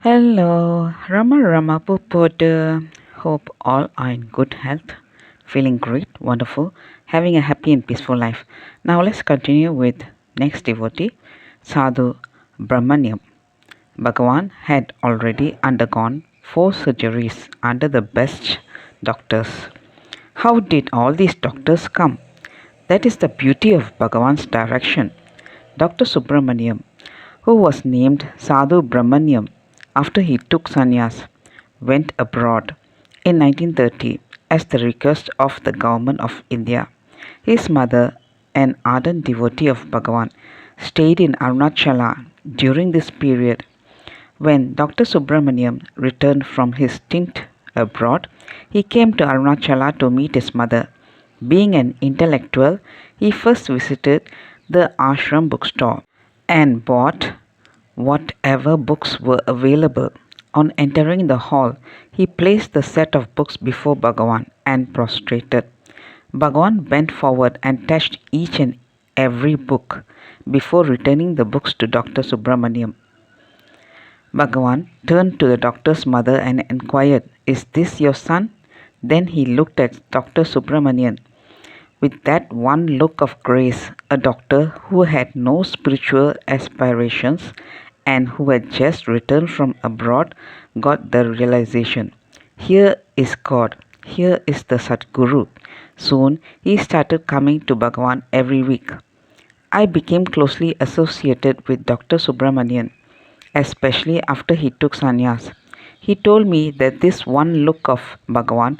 Hello, Rama Pupoda. Hope all are in good health, feeling great, wonderful, having a happy and peaceful life. Now let's continue with next devotee, Sadhu Brahmanyam. Bhagavan had already undergone 4 surgeries under the best doctors. How did all these doctors come? That is the beauty of Bhagavan's direction. Dr. Subramaniam, who was named Sadhu Brahmanyam after he took sannyas, went abroad in 1930 as the request of the government of India. His mother, an ardent devotee of Bhagavan, stayed in Arunachala during this period. When Dr. Subramaniam returned from his stint abroad, he came to Arunachala to meet his mother. Being an intellectual, he first visited the ashram bookstore and bought whatever books were available. On entering the hall, he placed the set of books before Bhagavan and prostrated. Bhagavan bent forward and touched each and every book before returning the books to Dr. Subramaniam. Bhagavan turned to the doctor's mother and inquired, "Is this your son?" Then he looked at Dr. Subramanian. With that one look of grace, a doctor who had no spiritual aspirations and who had just returned from abroad got the realization. Here is God. Here is the Sadguru. Soon he started coming to Bhagavan every week. I became closely associated with Dr. Subramanian, especially after he took sannyas. He told me that this one look of Bhagavan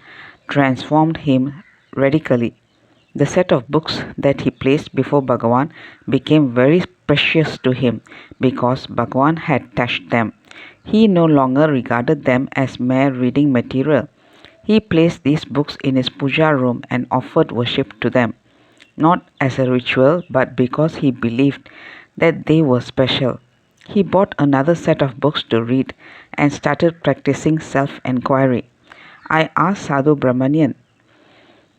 transformed him radically. The set of books that he placed before Bhagavan became very precious to him because Bhagavan had touched them. He no longer regarded them as mere reading material. He placed these books in his puja room and offered worship to them, not as a ritual but because he believed that they were special. He bought another set of books to read and started practicing self-enquiry. I asked Sadhu Brahmanian,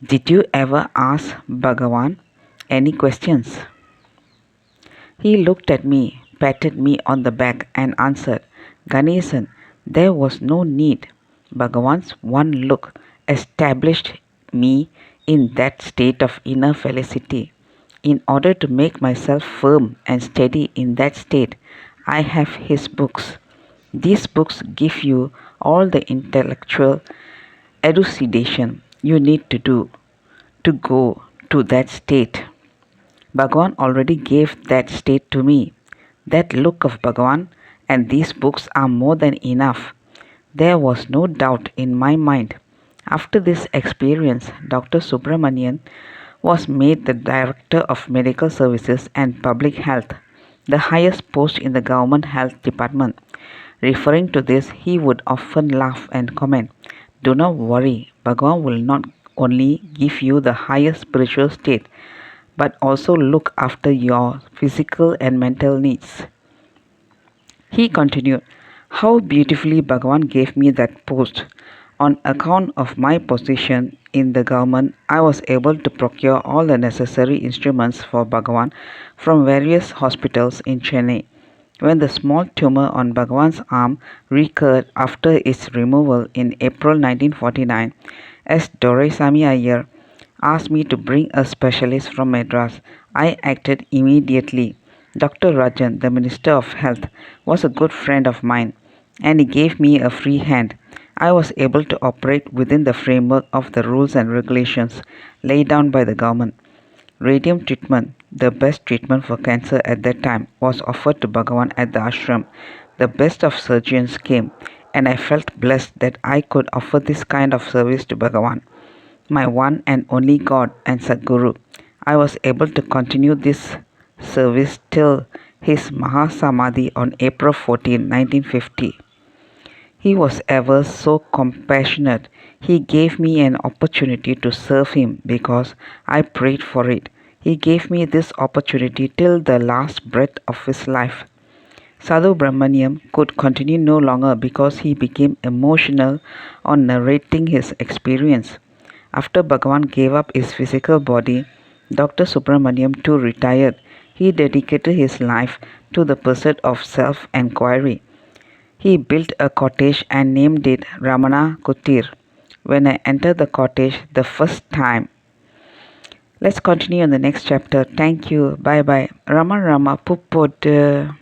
"Did you ever ask Bhagavan any questions?" He looked at me, patted me on the back and answered, "Ganesan, there was no need. Bhagavan's one look established me in that state of inner felicity. In order to make myself firm and steady in that state, I have his books. These books give you all the intellectual elucidation you need to go to that state. Bhagavan already gave that state to me. That look of Bhagavan and these books are more than enough. There was no doubt in my mind. After this experience, Dr. Subramanian was made the Director of Medical Services and Public Health, the highest post in the government health department. Referring to this, he would often laugh and comment, "Do not worry, Bhagavan will not only give you the highest spiritual state, but also look after your physical and mental needs." He continued, "How beautifully Bhagavan gave me that post. On account of my position in the government, I was able to procure all the necessary instruments for Bhagavan from various hospitals in Chennai. When the small tumor on Bhagavan's arm recurred after its removal in April 1949, as Doraisamy Iyer asked me to bring a specialist from Madras, I acted immediately. Dr. Rajan, the Minister of Health, was a good friend of mine, and he gave me a free hand. I was able to operate within the framework of the rules and regulations laid down by the government. Radium treatment, the best treatment for cancer at that time, was offered to Bhagavan at the ashram. The best of surgeons came, and I felt blessed that I could offer this kind of service to Bhagavan, my one and only God and Sadguru. I was able to continue this service till his Mahasamadhi on April 14, 1950. He was ever so compassionate. He gave me an opportunity to serve him because I prayed for it. He gave me this opportunity till the last breath of his life. Sadhu Brahmanyam could continue no longer because he became emotional on narrating his experience. After Bhagavan gave up his physical body, Dr. Subramaniam too retired. He dedicated his life to the pursuit of self-enquiry. He built a cottage and named it Ramana Kutir. When I entered the cottage the first time. Let's continue on the next chapter. Thank you. Bye bye. Rama Rama Puppodu.